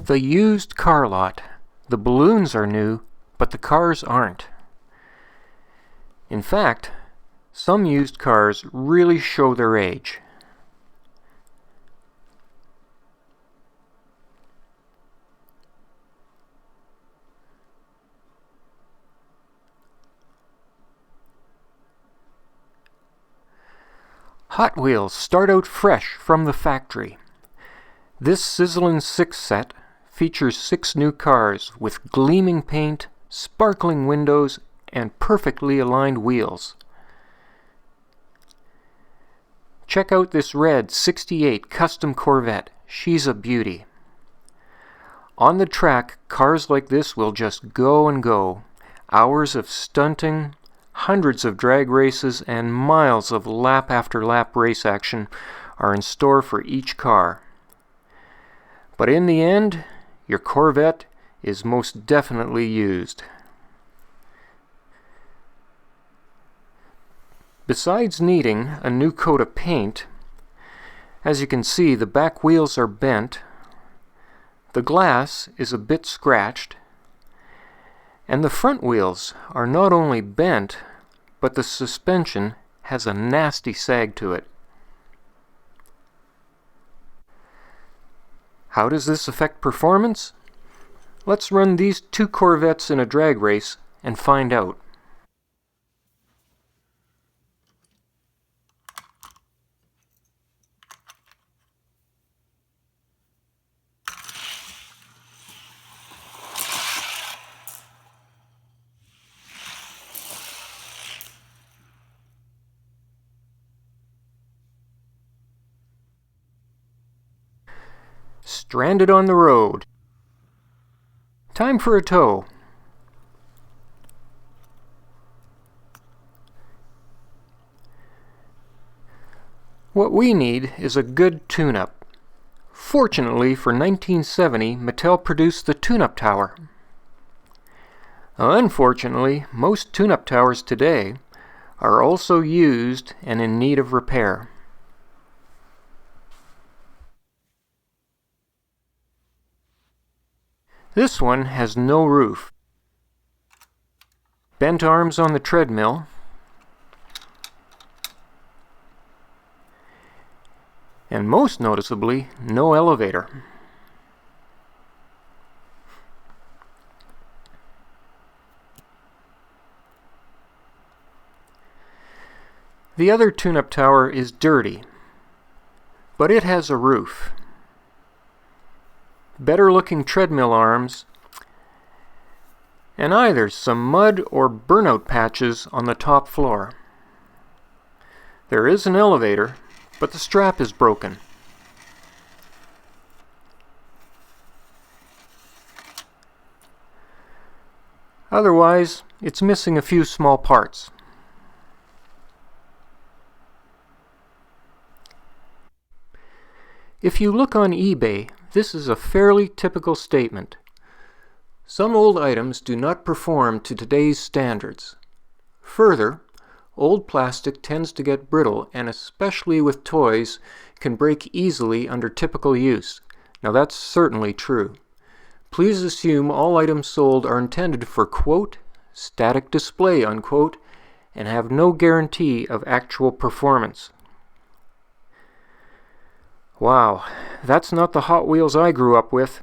The used car lot. The balloons are new, but the cars aren't. In fact, some used cars really show their age. Hot Wheels start out fresh from the factory. This Sizzlin' 6 set features 6 new cars with gleaming paint, sparkling windows, and perfectly aligned wheels. Check out this red '68 custom Corvette. She's a beauty. On the track, cars like this will just go and go. Hours of stunting, hundreds of drag races, and miles of lap after lap race action are in store for each car. But in the end, your Corvette is most definitely used. Besides needing a new coat of paint, as you can see, the back wheels are bent, the glass is a bit scratched, and the front wheels are not only bent, but the suspension has a nasty sag to it. How does this affect performance? Let's run these 2 Corvettes in a drag race and find out. Stranded on the road. Time for a tow. What we need is a good tune-up. Fortunately for 1970, Mattel produced the tune-up tower. Unfortunately, most tune-up towers today are also used and in need of repair. This one has no roof, bent arms on the treadmill, and most noticeably, no elevator. The other tune-up tower is dirty, but it has a roof, better looking treadmill arms, and either some mud or burnout patches on the top floor. There is an elevator, but the strap is broken. Otherwise, it's missing a few small parts. If you look on eBay, this is a fairly typical statement. Some old items do not perform to today's standards. Further, old plastic tends to get brittle and, especially with toys, can break easily under typical use. Now that's certainly true. Please assume all items sold are intended for, quote, static display, unquote, and have no guarantee of actual performance. Wow, that's not the Hot Wheels I grew up with.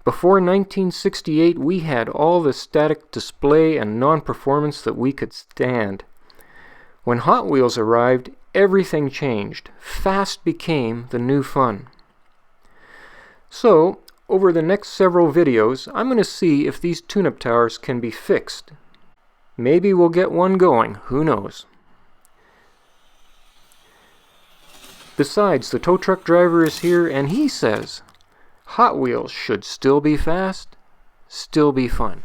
Before 1968, we had all the static display and non-performance that we could stand. When Hot Wheels arrived, everything changed. Fast became the new fun. So, over the next several videos, I'm going to see if these tune-up towers can be fixed. Maybe we'll get one going, who knows. Besides, the tow truck driver is here and he says, Hot Wheels should still be fast, still be fun.